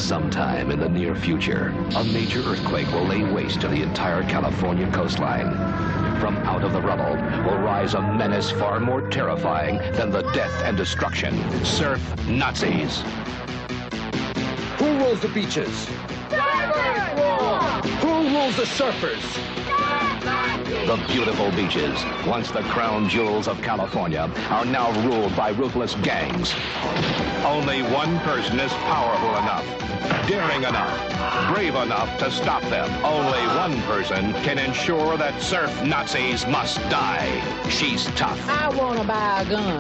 Sometime in the near future, a major earthquake will lay waste to the entire California coastline. From out of the rubble will rise a menace far more terrifying than the death and destruction. Surf Nazis. Who rules the beaches? Surfers rule! Who rules the surfers? The beautiful beaches, once the crown jewels of California, are now ruled by ruthless gangs. Only one person is powerful enough, daring enough, brave enough to stop them. Only one person can ensure that surf Nazis must die. She's tough. I want to buy a gun.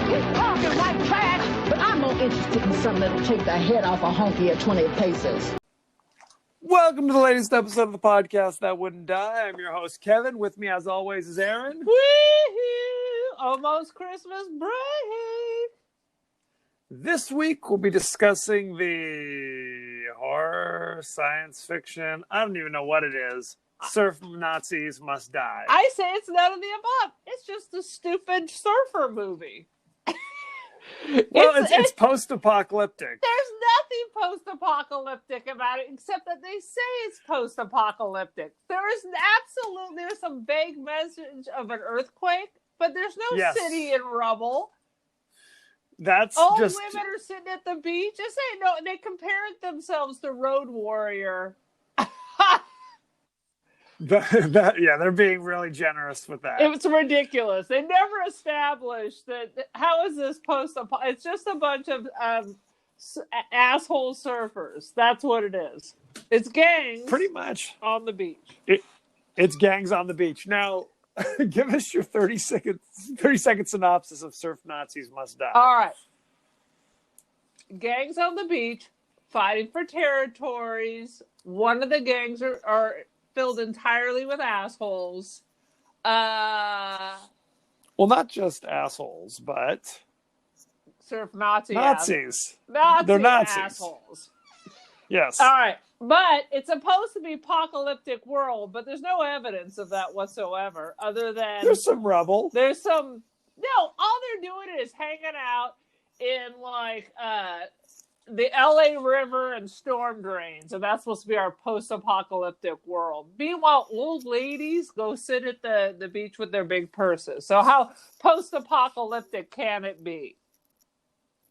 He's talking like trash, but I'm more interested in something that'll take the head off a honky at 20 pesos. Welcome to the latest episode of the podcast That Wouldn't Die. I'm your host, Kevin. With me, as always, is Aaron. Woo-hoo! Almost Christmas break. This week, we'll be discussing the horror, science fiction, I don't even know what it is. Surf Nazis Must Die. I say it's none of the above. It's just a stupid surfer movie. Well, it's post-apocalyptic. There's nothing post-apocalyptic about it except that they say it's post-apocalyptic. There's some vague message of an earthquake, but there's no city in rubble. That's Old just... women are sitting at the beach. Just say no. They compared themselves to Road Warrior. They're being really generous with that. It's ridiculous. They never established that. How is this It's just a bunch of asshole surfers. That's what it is. It's gangs. Pretty much. On the beach. It's gangs on the beach. Now, give us your 30-second synopsis of Surf Nazis Must Die. All right. Gangs on the beach fighting for territories. One of the gangs are filled entirely with assholes. Well, not just assholes, but surf Nazis. They're Nazis. Assholes. Yes. All right. But it's supposed to be apocalyptic world, but there's no evidence of that whatsoever, other than there's some rubble. All they're doing is hanging out in the LA River and storm drains, and that's supposed to be our post-apocalyptic world. Meanwhile, old ladies go sit at the beach with their big purses. So how post-apocalyptic can it be?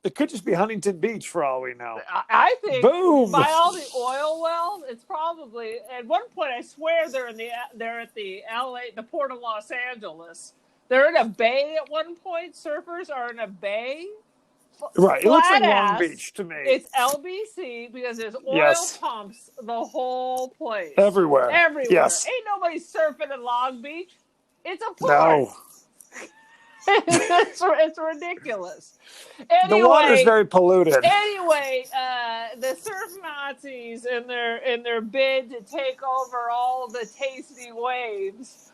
It could just be Huntington Beach for all we know. I think boom, by all the oil wells, it's probably at one point. I swear they're at the Port of Los Angeles. They're in a bay at one point. Surfers are in a bay. Right, it looks like Long Beach to me. It's LBC because there's oil pumps the whole place. Everywhere. Yes. Ain't nobody surfing in Long Beach. It's a port. No. it's ridiculous. Anyway, the water's very polluted. Anyway, the surf Nazis in their bid to take over all of the tasty waves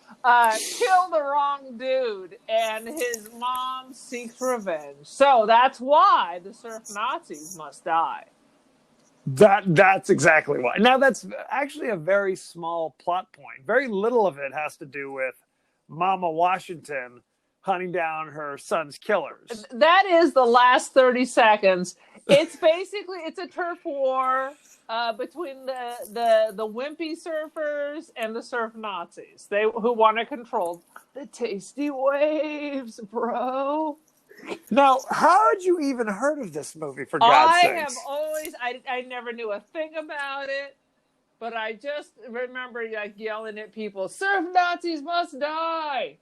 kill the wrong dude, and his mom seeks revenge. So that's why the surf Nazis must die. That's exactly why. Now, that's actually a very small plot point. Very little of it has to do with Mama Washington hunting down her son's killers. That is the last 30 seconds. It's a turf war between the wimpy surfers and the surf Nazis. Who want to control the tasty waves, bro. Now, how had you even heard of this movie, for God's sakes? I never knew a thing about it, but I just remember yelling at people, surf Nazis must die!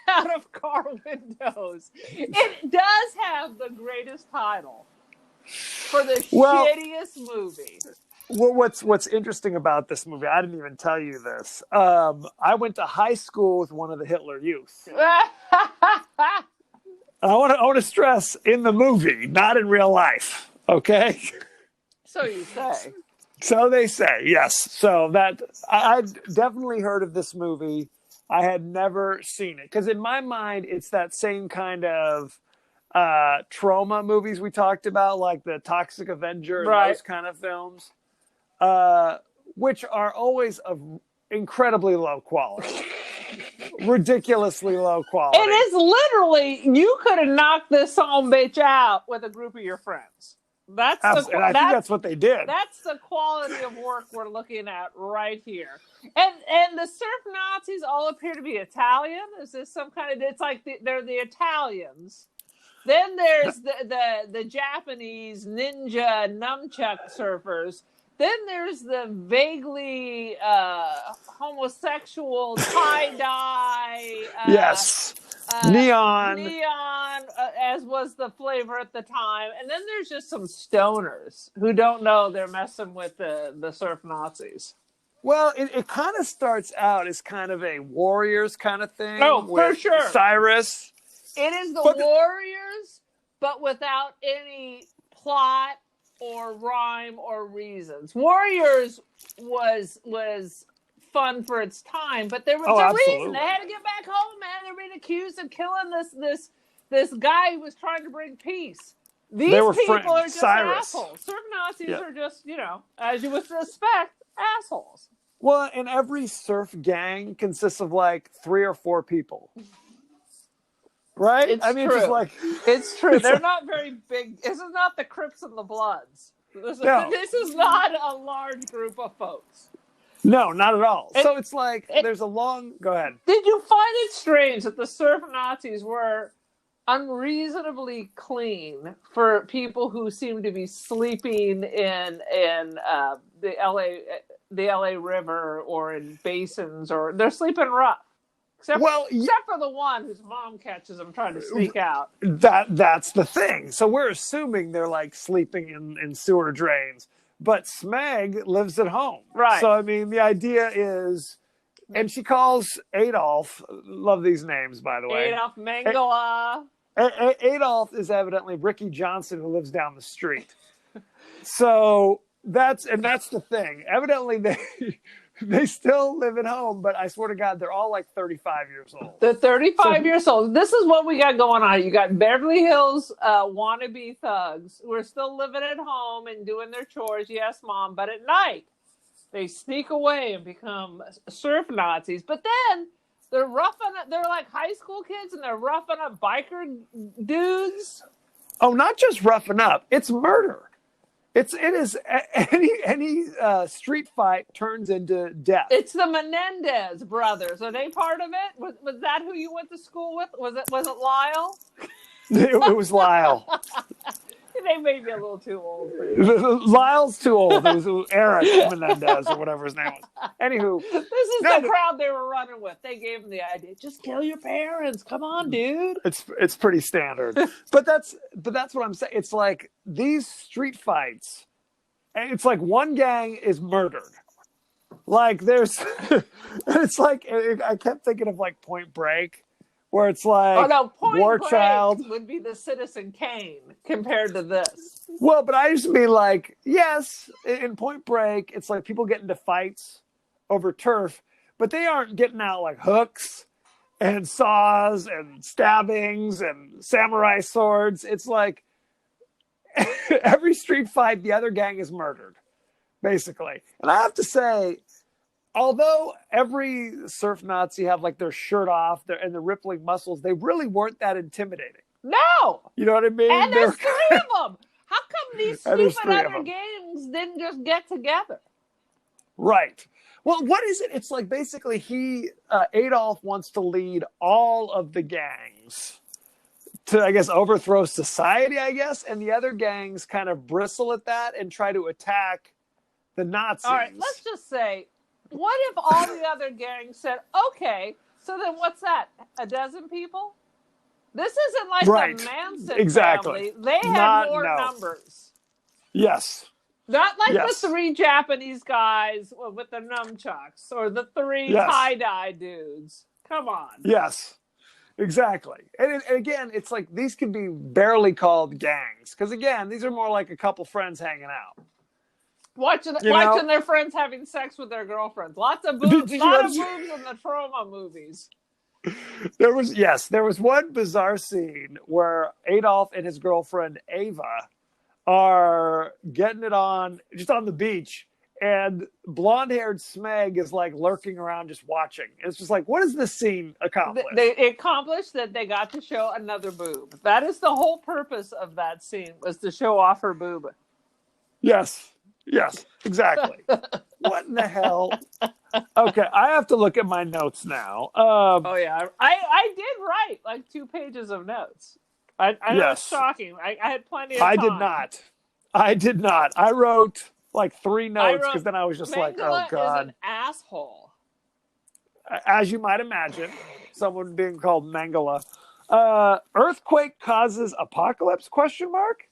Out of car windows. It does have the greatest title for the shittiest movie. Well, what's interesting about this movie, I didn't even tell you this. I went to high school with one of the Hitler Youth. I want to stress, in the movie, not in real life. Okay. So you say. So they say, yes. So that I'd definitely heard of this movie. I had never seen it because in my mind, it's that same kind of trauma movies we talked about, like the Toxic Avenger and those kind of films, which are of incredibly low quality. Ridiculously low quality. It is literally, you could have knocked this son bitch out with a group of your friends. That's And I think that's what they did. That's the quality of work we're looking at right here. And the surf Nazis all appear to be Italian. Is this some kind of? It's like they're the Italians. Then there's the Japanese ninja nunchuck surfers. Then there's the vaguely homosexual tie-dye. Yes. Neon. Neon, as was the flavor at the time. And then there's just some stoners who don't know they're messing with the surf Nazis. Well, it kind of starts out as kind of a Warriors kind of thing. Oh, for sure. Cyrus. It is the Warriors, but without any plot or rhyme or reasons. Warriors was fun for its time, but there was a reason. They had to get back home, man. They're being accused of killing this guy who was trying to bring peace. These people are just assholes. Surf Nazis are just, as you would suspect, assholes. Well, and every surf gang consists of like 3 or 4 people. Right? It's true. It's like it's true. They're not very big. This is not the Crips and the Bloods. This is not a large group of folks. No, not at all. So it's like there's a long. Go ahead. Did you find it strange that the surf Nazis were unreasonably clean for people who seem to be sleeping in the LA River or in basins, or they're sleeping rough? Except for the one whose mom catches them trying to sneak out. That's the thing. So we're assuming they're like sleeping in sewer drains, but Smeg lives at home. Right. So, I mean, the idea is, and she calls Adolf, love these names, by the way. Adolf Mengele. Adolf is evidently Ricky Johnson, who lives down the street. So that's the thing. Evidently, they still live at home, but I swear to God, they're all like 35 years old. They're 35 years old. This is what we got going on. You got Beverly Hills wannabe thugs who are still living at home and doing their chores. Yes, Mom. But at night, they sneak away and become surf Nazis. But then they're like high school kids, and they're roughing up biker dudes. Oh, not just roughing up. It's murder. It is any street fight turns into death. It's the Menendez brothers. Are they part of it? Was that who you went to school with? Was it Lyle? It was Lyle. They may be a little too old for you. Lyle's too old. It was Eric Menendez or whatever his name was. Anywho, this is the crowd they were running with. They gave him the idea. Just kill your parents. Come on, dude. It's pretty standard. But that's what I'm saying. It's like these street fights. And it's like one gang is murdered. Like there's, it's like I kept thinking of like Point Break. Where it's like War Child would be the Citizen Kane compared to this. Well, but I used to be like, yes, in Point Break, it's like people get into fights over turf, but they aren't getting out like hooks and saws and stabbings and samurai swords. It's like every street fight, the other gang is murdered, basically. And I have to say, although every surf Nazi have like their shirt off and the rippling muscles, they really weren't that intimidating. No, you know what I mean? And there's 3 of them. How come these stupid other gangs didn't just get together? Right. Well, what is it? It's like basically Adolf wants to lead all of the gangs to, I guess, overthrow society, I guess, and the other gangs kind of bristle at that and try to attack the Nazis. All right, let's just say, what if all the other gangs said, okay, so then what's that? A dozen people? This isn't like the Manson family. They had more numbers. Yes. Not like the 3 Japanese guys with the nunchucks or the 3 tie-dye dudes. Come on. Yes, exactly. And again, it's like these could be barely called gangs. Because again, these are more like a couple friends hanging out. Watching their friends having sex with their girlfriends. Lots of boobs. Boobs in the trauma movies. There was one bizarre scene where Adolf and his girlfriend Ava are getting it on just on the beach, and blonde-haired Smeg is like lurking around just watching. It's just like, what does this scene accomplish? They accomplished that they got to show another boob. That is the whole purpose of that scene, was to show off her boob. Yes, exactly. What in the hell? Okay, I have to look at my notes now. Oh yeah, I did write like 2 pages of notes. I know it's shocking. I had plenty of time. I did not. I wrote like 3 notes because then I was just like, oh God. Is an asshole. As you might imagine, someone being called Mangala. Earthquake causes apocalypse, question mark?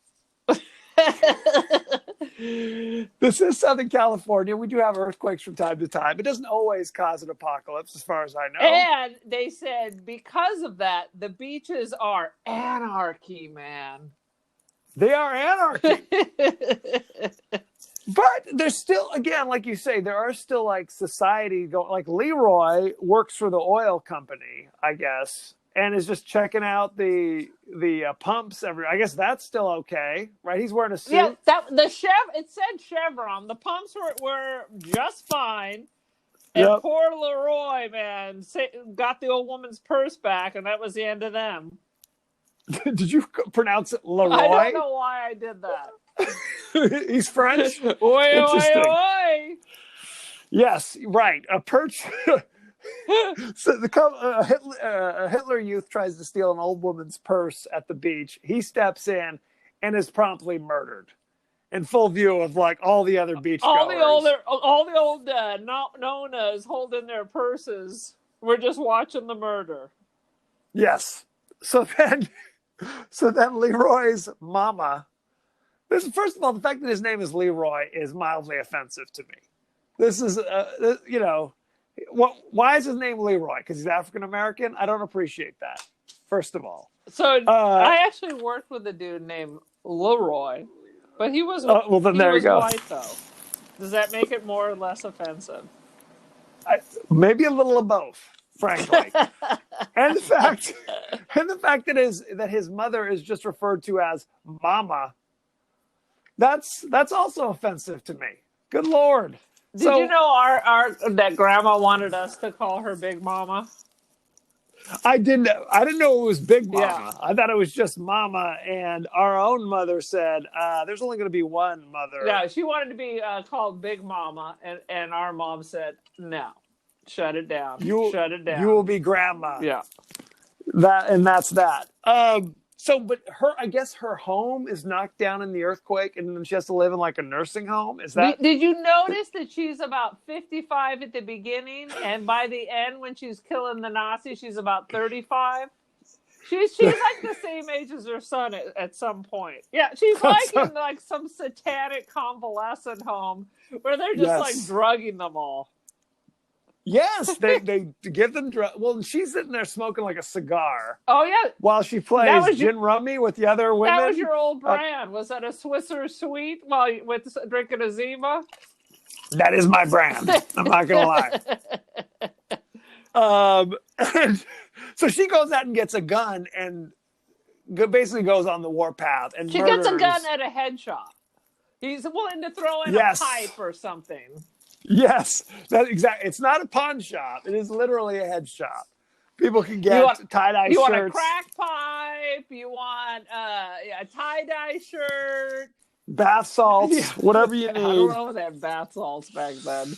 This is Southern California. We do have earthquakes from time to time. It doesn't always cause an apocalypse, as far as I know. And they said because of that, the beaches are anarchy, man. They are anarchy. But there's still, again, like you say, there are still like society going. Like Leroy works for the oil company, I guess, and is just checking out the pumps. I guess that's still okay, right? He's wearing a suit. Yeah, it said Chevron. The pumps were just fine. And poor Leroy, man, got the old woman's purse back, and that was the end of them. Did you pronounce it Leroy? I don't know why I did that. He's French. Oi. Yes, right. A perch. So a Hitler Youth tries to steal an old woman's purse at the beach. He steps in and is promptly murdered in full view of like all the other beachgoers. All the old nonas holding their purses. We're just watching the murder. Yes. So then Leroy's mama. First of all, the fact that his name is Leroy is mildly offensive to me. This is, why is his name Leroy? Because he's African American? I don't appreciate that, first of all. So I actually worked with a dude named Leroy, but he was well. Then there you go. White though. Does that make it more or less offensive? Maybe a little of both, frankly. and the fact that his mother is just referred to as Mama. That's also offensive to me. Good Lord. Did you know that Grandma wanted us to call her Big Mama? I didn't know it was Big Mama. Yeah. I thought it was just Mama, and our own mother said, there's only going to be one mother. Yeah, she wanted to be called Big Mama, and our mom said, no, shut it down. Shut it down. You will be Grandma. Yeah. That's that. But I guess her home is knocked down in the earthquake, and then she has to live in like a nursing home. Is that? Did you notice that she's about 55 at the beginning, and by the end, when she's killing the Nazis, she's about 35? She's like the same age as her son at some point. Yeah, she's like in like some satanic convalescent home where they're just like drugging them all. Yes, they give them drugs. Well, she's sitting there smoking like a cigar. Oh yeah, while she plays gin rummy with the other women. That was your old brand. Was that a Swisser Sweet while with drinking a Zima? That is my brand. I'm not gonna lie. And so she goes out and gets a gun and basically goes on the warpath and she gets a gun at a head shop. He's willing to throw in a pipe or something. Yes, that exactly. It's not a pawn shop. It is literally a head shop. People can get tie-dye shirts. You want a crack pipe. You want a tie-dye shirt. Bath salts, whatever you need. I don't know if they had bath salts back then.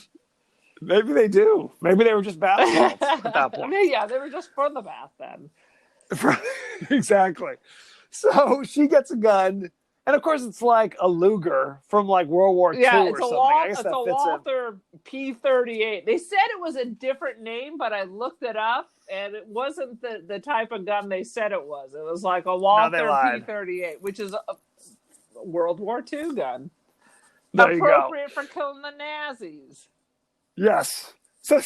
Maybe they do. Maybe they were just bath salts at that point. I mean, yeah, they were just for the bath then. Exactly. So she gets a gun. And of course, it's like a Luger from like World War II or something. It's a Walther P-38. They said it was a different name, but I looked it up, and it wasn't the type of gun they said it was. It was like a Walther P-38, which is a World War II gun. There appropriate for killing the Nazis. Yes. So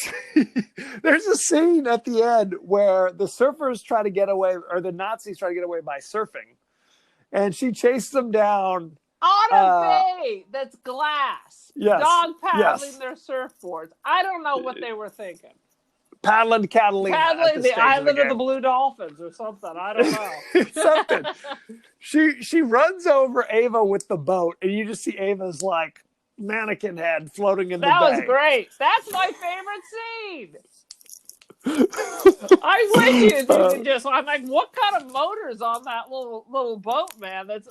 there's a scene at the end where the surfers try to get away, or the Nazis try to get away by surfing. And she chased them down. On a bay that's glass. Yes. Dog paddling their surfboards. I don't know what they were thinking. Paddling to Catalina. Paddling the island of the Blue Dolphins or something. I don't know. Something. She runs over Ava with the boat, and you just see Ava's like mannequin head floating in That the was bay. great. That's my favorite scene. I wish you could just. I'm like, what kind of motor's on that little boat, man? That's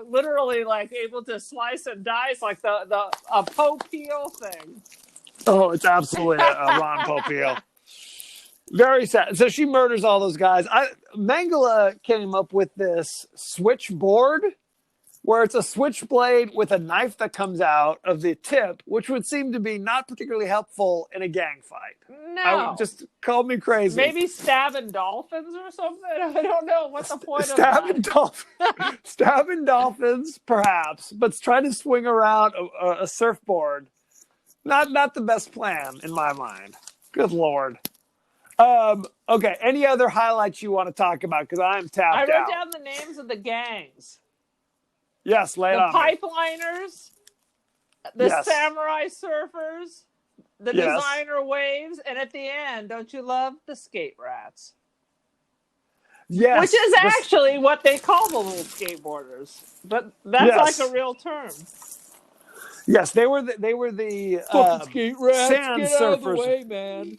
literally like able to slice and dice like a Popeil thing. Oh, it's absolutely a Ron Popeil. Very sad. So she murders all those guys. Mangala came up with this switchboard where it's a switchblade with a knife that comes out of the tip, which would seem to be not particularly helpful in a gang fight. No. Just call me crazy. Maybe stabbing dolphins or something? I don't know. What's the point of that? Stabbing dolphins, perhaps, but trying to swing around a surfboard. Not the best plan in my mind. Good Lord. Okay, any other highlights you want to talk about? Because I'm tapped out. I wrote down the names of the gangs. Yes, lay it on me. The pipeliners, the samurai surfers, the designer waves, and at the end, don't you love the skate rats? Yes. Which is actually what they call the little skateboarders. But that's like a real term. Yes, they were the Fucking skate rats, sand get surfers. out of the way, man.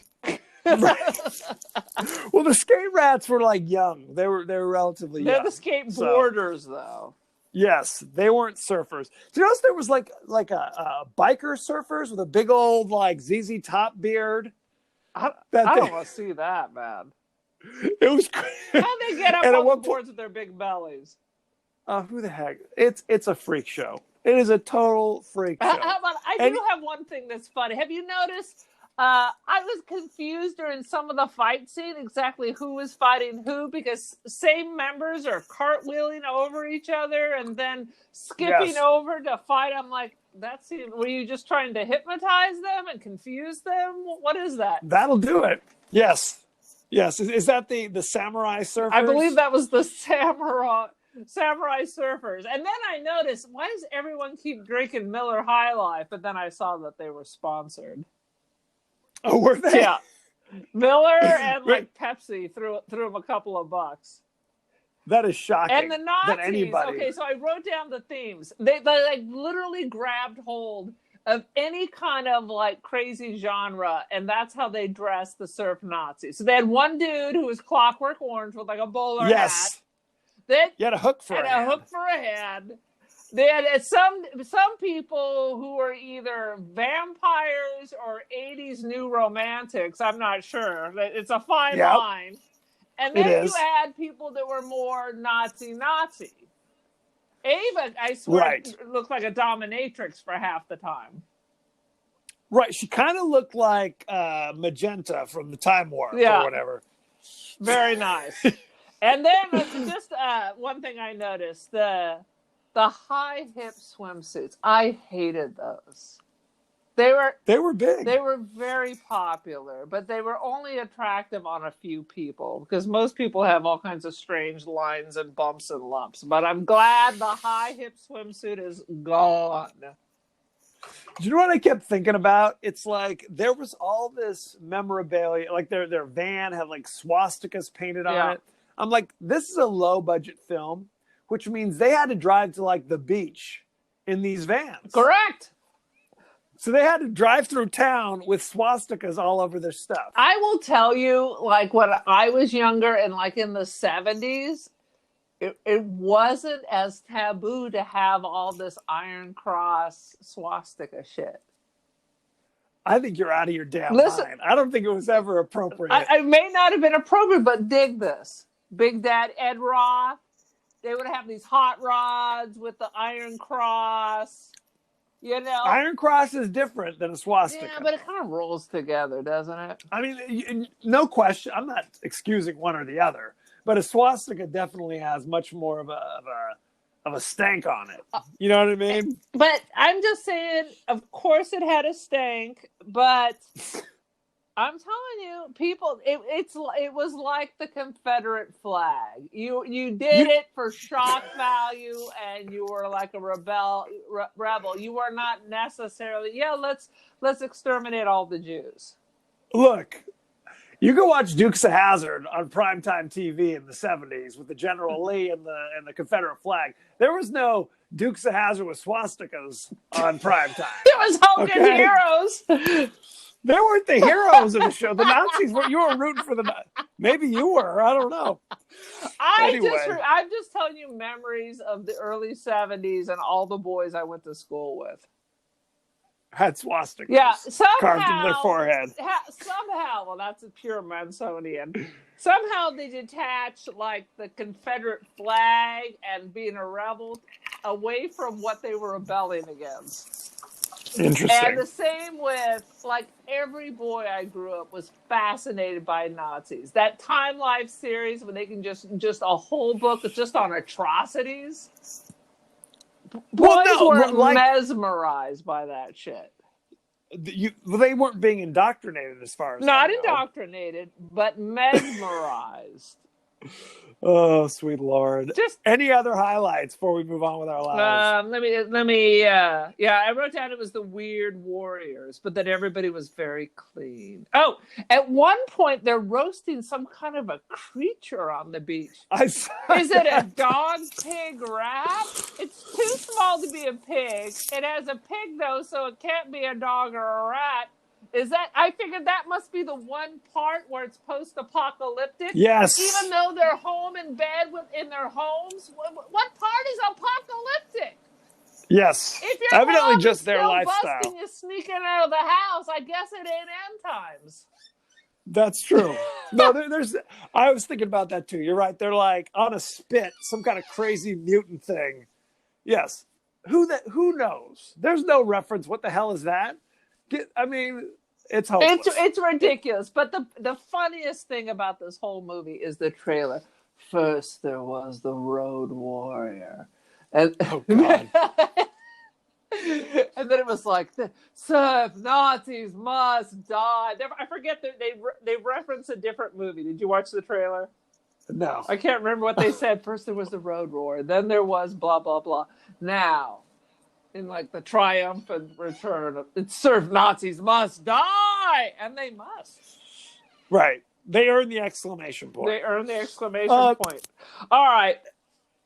Well, the skate rats were like young. They were relatively young. They're the skateboarders, though. Yes, they weren't surfers. Do you notice there was like a biker surfers with a big old like ZZ Top beard? I don't want to see that, man. It was How'd they get up on the boards with their big bellies? Who the heck? It's a freak show. It is a total freak show. How about, I do have one thing that's funny. Have you noticed? I was confused during some of the fight scene exactly who was fighting who, because same members are cartwheeling over each other and then skipping over to fight. I'm like, were you just trying to hypnotize them and confuse them? What is that? That'll do it. Yes. Is that the samurai surfers? I believe that was the samurai surfers. And then I noticed, why does everyone keep drinking Miller High Life? But then I saw that they were sponsored. Oh, were they? Yeah. Miller and like Pepsi threw them a couple of bucks. That is shocking. And the Nazis. That anybody... Okay, so I wrote down the themes. They like literally grabbed hold of any kind of like crazy genre, and that's how they dressed the surf Nazis. So they had one dude who was Clockwork Orange with like a bowler hat. You had a hook for a head. They had some people who were either vampires or 80s new romantics. I'm not sure. It's a fine line. And then you had people that were more Nazi. Ava, I swear, looked like a dominatrix for half the time. Right. She kind of looked like Magenta from the Time Warp or whatever. Very nice. And then just one thing I noticed, the high hip swimsuits. I hated those. They were big. They were very popular, but they were only attractive on a few people because most people have all kinds of strange lines and bumps and lumps. But I'm glad the high hip swimsuit is gone. Do you know what I kept thinking about? It's like there was all this memorabilia, like their van had like swastikas painted on it. I'm like, this is a low budget film, which means they had to drive to like the beach in these vans. Correct. So they had to drive through town with swastikas all over their stuff. I will tell you, like when I was younger and like in the 70s, it wasn't as taboo to have all this Iron Cross swastika shit. I think you're out of your damn mind. I don't think it was ever appropriate. I may not have been appropriate, but dig this. Big Dad Ed Roth, they would have these hot rods with the Iron Cross. You know, Iron Cross is different than a swastika. Yeah, but it kind of rolls together, doesn't it? I mean, no question. I'm not excusing one or the other, but a swastika definitely has much more of a stank on it. You know what I mean? But I'm just saying, of course it had a stank, but I'm telling you, people, it was like the Confederate flag. You did it for shock value, and you were like a rebel. You were not necessarily, let's exterminate all the Jews. Look, you can watch Dukes of Hazzard on primetime TV in the 70s with the General Lee and the Confederate flag. There was no Dukes of Hazzard with swastikas on prime time. It was Hogan's Okay. Heroes. They weren't the heroes of the show. The Nazis were. You were rooting for the. Maybe you were. I don't know. Anyway. I'm just telling you memories of the early 70s and all the boys I went to school with. Had swastikas. Yeah, somehow carved in their forehead. Somehow, well, that's a pure Mansonian. Somehow they detached like the Confederate flag and being a rebel away from what they were rebelling against. Interesting. And the same with, like, every boy I grew up was fascinated by Nazis. That Time Life series where they can just a whole book just on atrocities. Boys were mesmerized by that shit. They weren't being indoctrinated as far as Not I know. indoctrinated, but mesmerized. Oh, sweet Lord. Just any other highlights before we move on with our lives? Let me I wrote down it was the Weird Warriors, but that everybody was very clean. Oh, at one point they're roasting some kind of a creature on the beach. Is it a dog pig rat? It's too small to be a pig. It has a pig though, so it can't be a dog or a rat. I figured that must be the one part where it's post-apocalyptic. Yes. Even though they're home in bed in their homes, what part is apocalyptic? Yes. If your evidently mom just is their still lifestyle. busting you sneaking out of the house, I guess it ain't end times. That's true. No, I was thinking about that too. You're right. They're like on a spit, some kind of crazy mutant thing. Yes. Who knows? There's no reference. What the hell is that? I mean, it's hopeless. It's ridiculous. But the funniest thing about this whole movie is the trailer. First there was the Road Warrior. And, oh, God. and then it was like, Sir, Nazis must die. I forget that they reference a different movie. Did you watch the trailer? No. I can't remember what they said. First there was the Road Warrior. Then there was blah, blah, blah. Now, in like the triumphant return, it's served Nazis must die, and they must. Right. They earn the exclamation point. They earn the exclamation point. All right.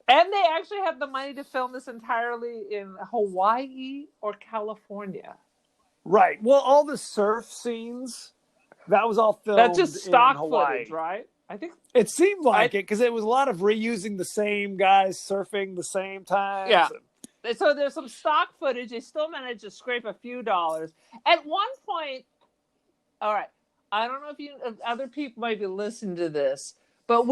And they actually have the money to film this entirely in Hawaii or California. Right. Well, all the surf scenes, that was all filmed That's just stock in Hawaii. footage, right? I think it seemed like it because it was a lot of reusing the same guys surfing the same time. Yeah. So there's some stock footage. They still managed to scrape a few dollars. At one point, all right, I don't know if other people might be listening to this, but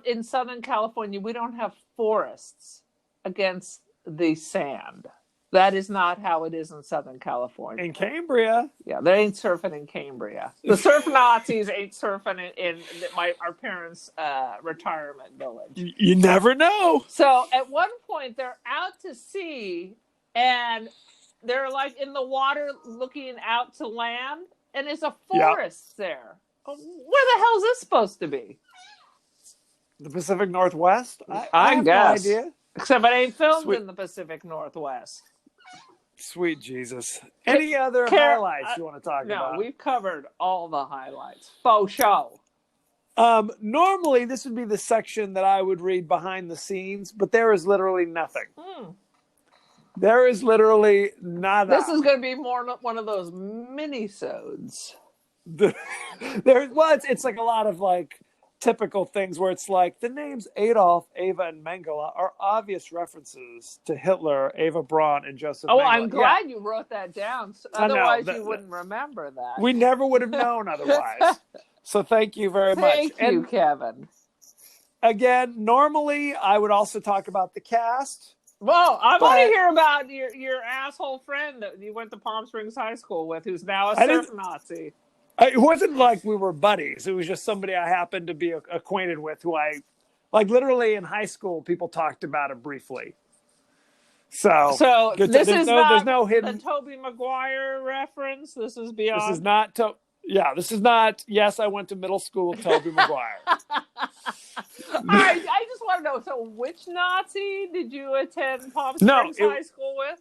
in Southern California, we don't have forests against the sand. That is not how it is in Southern California. In Cambria. Yeah, they ain't surfing in Cambria. The surf Nazis ain't surfing in our parents' retirement village. You never know. So at one point, they're out to sea, and they're like in the water looking out to land, and there's a forest there. Where the hell is this supposed to be? The Pacific Northwest? I have guess. No idea. Except it ain't filmed in the Pacific Northwest. Sweet Jesus. Any other highlights you want to talk about? No, we've covered all the highlights. Faux show. Normally, this would be the section that I would read behind the scenes, but there is literally nothing. There is literally nada. This is going to be more one of those mini-sodes. It's like a lot of like typical things where it's like the names Adolf, Ava, and Mengele are obvious references to Hitler, Ava Braun, and Joseph Mengele. I'm glad you wrote that down. Otherwise, you wouldn't remember that. We never would have known otherwise. So thank you very much. Thank you, Kevin. Again, normally I would also talk about the cast. Well, I want to hear about your asshole friend that you went to Palm Springs High School with, who's now a surf Nazi. It wasn't like we were buddies. It was just somebody I happened to be acquainted with who literally in high school, people talked about it briefly. So this is there's no hidden. The Tobey Maguire reference. This is beyond. This is not. This is not. Yes, I went to middle school with Tobey Maguire. All right, I just want to know. So, which Nazi did you attend Palm Springs High School with?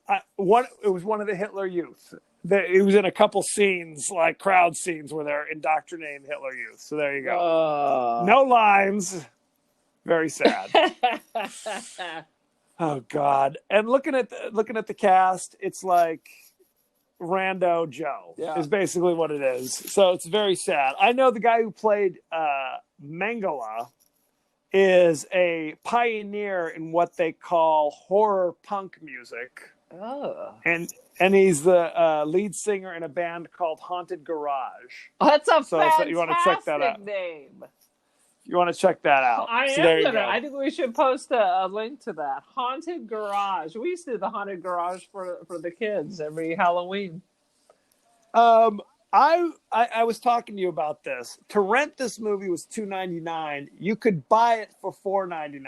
It was one of the Hitler Youth. It was in a couple scenes, like crowd scenes, where they're indoctrinating Hitler Youth. So there you go. No lines. Very sad. Oh God! And looking at the cast, it's like Rando Joe Yeah. is basically what it is. So it's very sad. I know the guy who played Mengele is a pioneer in what they call horror punk music, Oh. and he's the lead singer in a band called Haunted Garage. That's a So fantastic you want to check that out. name. You want to check that out. I So am there you gonna. go. I think we should post a link to that. Haunted Garage. We used to do the Haunted Garage for the kids every Halloween. I was talking to you about this. To rent this movie was $2.99. You could buy it for $4.99.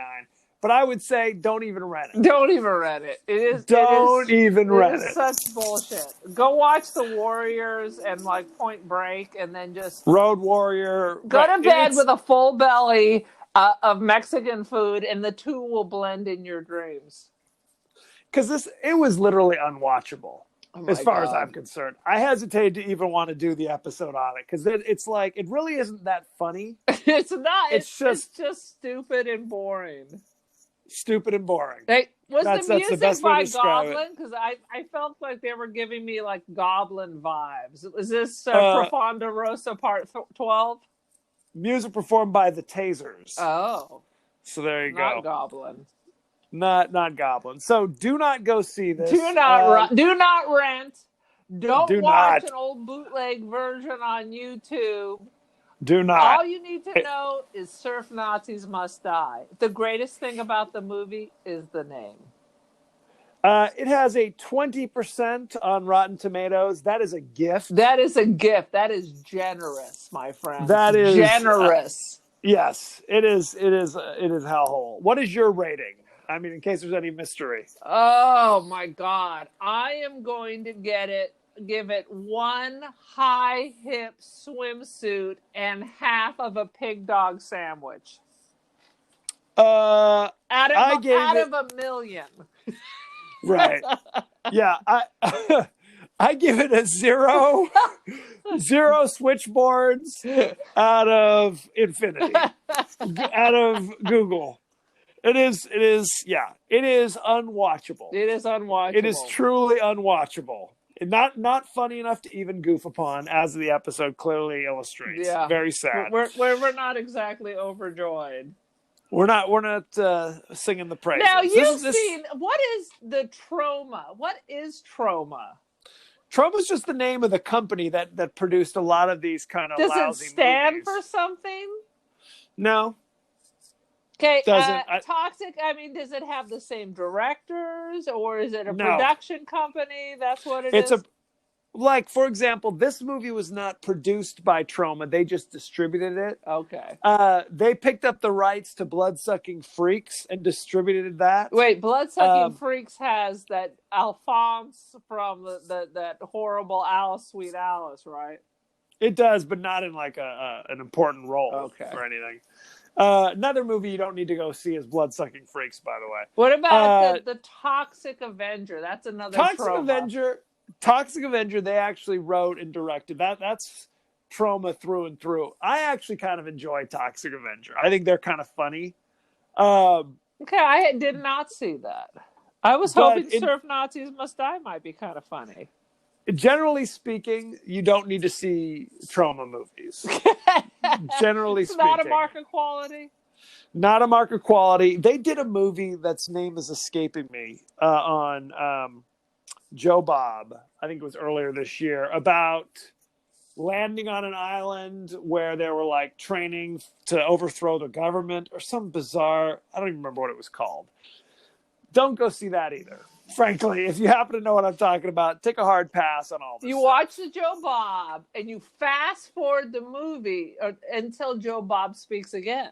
But I would say don't even rent it. Don't even rent it. Don't even rent It is it. such bullshit. Go watch The Warriors and like Point Break, and then just Road Warrior. go right. to bed It's- with a full belly of Mexican food, and the two will blend in your dreams. Because it was literally unwatchable. Oh my As far as God. I'm concerned, I hesitate to even want to do the episode on it because it's like it really isn't that funny. It's not. It's It's just stupid and boring. Stupid and boring. Hey, was That's the the music best way by to describe it. Goblin? Because I felt like they were giving me like Goblin vibes. Is this Profonda Rosa Part 12? Music performed by the Tasers. Oh, So there you not go. Goblin. Not Goblin. So do not go see this. Do not rent. Don't do watch not. an old bootleg version on YouTube. Do not. All you need to know is Surf Nazis Must Die. The greatest thing about the movie is the name. It has a 20% on Rotten Tomatoes. That is a gift. That is a gift. That is generous, my friend. That is generous. Yes, it is. It is hellhole. What is your rating? I mean, in case there's any mystery. Oh my God. I am going to give it one high hip swimsuit and half of a pig dog sandwich. Out of a million. Right. Yeah. I give it a 0. 0 switchboards out of infinity. Out of Google. It is unwatchable. It is unwatchable. It is truly unwatchable. Not funny enough to even goof upon, as the episode clearly illustrates. Yeah. Very sad. We're not exactly overjoyed. We're not singing the praises. Now you've seen, what is the Troma? What is Troma? Troma's just the name of the company that produced a lot of these kind of Does lousy it stand movies. for something? No. Okay, Doesn't. Toxic, I mean, does it have the same directors, or is it a No. production company? That's what it is? Like, for example, this movie was not produced by Troma. They just distributed it. Okay. They picked up the rights to Bloodsucking Freaks and distributed that. Wait, Bloodsucking Freaks has that Alphonse from that horrible Alice, Sweet Alice, right? It does, but not in like an important role or anything. Another movie you don't need to go see is Bloodsucking Freaks, by the way. What about the Toxic Avenger? That's another Toxic Avenger, they actually wrote and directed. That's Troma through and through. I actually kind of enjoy Toxic Avenger. I think they're kind of funny. Okay, I did not see that. I was hoping Surf Nazis Must Die might be kind of funny. Generally speaking, you don't need to see Troma movies. Generally It's speaking. not a mark of quality? Not a mark of quality. They did a movie that's name is escaping me on Joe Bob. I think it was earlier this year, about landing on an island where they were like training to overthrow the government or some bizarre, I don't even remember what it was called. Don't go see that either. Frankly, if you happen to know what I'm talking about, take a hard pass on all this. You watch the Joe Bob and you fast forward the movie until Joe Bob speaks again.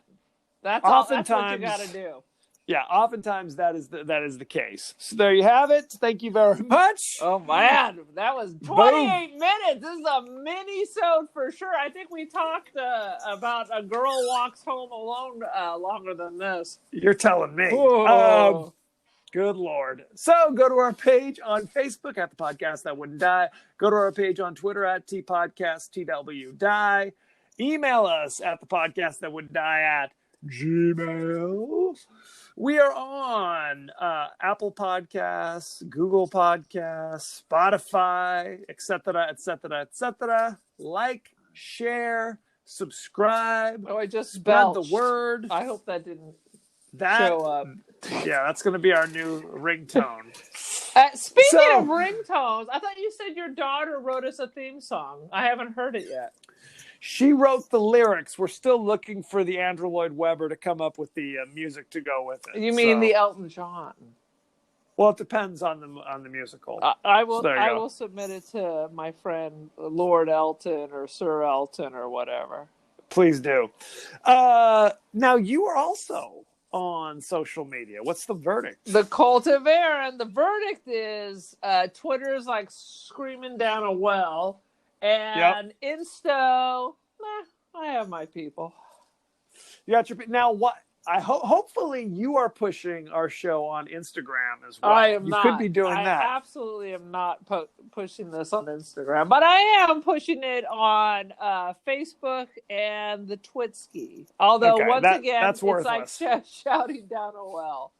That's what you got to do. Yeah, oftentimes that is the case. So there you have it. Thank you very much. Oh man, that was 28 minutes. This is a mini-sode for sure. I think we talked about A Girl Walks Home Alone longer than this. You're telling me. Good Lord. So go to our page on Facebook at The Podcast That Wouldn't Die. Go to our page on Twitter at TPodcast, TWDie. Email us at The Podcast That Wouldn't Die at Gmail. We are on Apple Podcasts, Google Podcasts, Spotify, etc., etc., etc. Like, share, subscribe. Oh, I just spread the belched. word. I hope that didn't That show up. Yeah, that's going to be our new ringtone. Speaking So- of ringtones, I thought you said your daughter wrote us a theme song. I haven't heard it yet. She wrote the lyrics. We're still looking for the Andrew Lloyd Webber to come up with the music to go with it. You mean So- the Elton John? Well, it depends on the musical. I will. So there you I go. will submit it to my friend Lord Elton or Sir Elton or whatever. Please do. Now, you are also on social media. What's the verdict? The cult of Aaron. The verdict is Twitter's like screaming down a well, and Insto. I have my people. You got your now. What? Hopefully you are pushing our show on Instagram as well. I am you not. could be doing that. I absolutely am not pushing this on Instagram, but I am pushing it on Facebook and the Twitski. Although Okay, once again, that's it's like worthless. shouting down a well.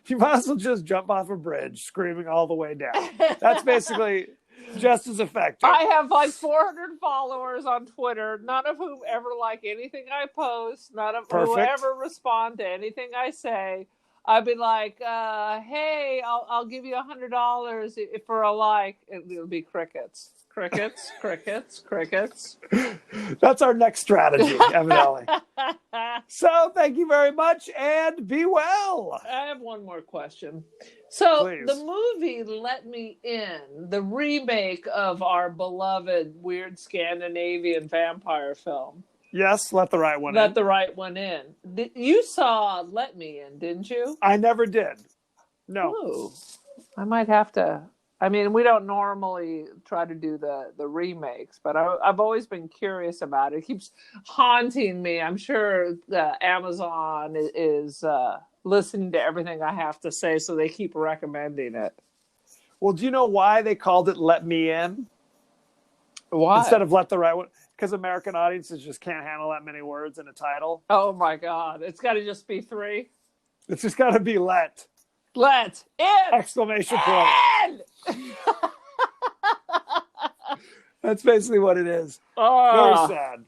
You might as well just jump off a bridge, screaming all the way down. That's basically just as effective. I have like 400 followers on Twitter, none of whom ever like anything I post, none of whom Perfect. ever respond to anything I say. I'd be like, hey, I'll give you $100 for a like. It'll be crickets. Crickets, crickets, crickets. That's our next strategy, evidently. So thank you very much and be well. I have one more question. So Please. the movie Let Me In, the remake of our beloved weird Scandinavian vampire film, Yes, let the right one Let in. the Right One In. You saw Let Me In, didn't you? I never did. No. Ooh, I might have to. I mean, we don't normally try to do the remakes, but I've always been curious about it. It keeps haunting me. I'm sure Amazon is listening to everything I have to say, so they keep recommending it. Well, do you know why they called it Let Me In Why? instead of Let the Right One? Because American audiences just can't handle that many words in a title. Oh my God! It's got to just be 3. It's just got to be let! Let in. Exclamation point. In! That's basically what it is. Oh. Very sad.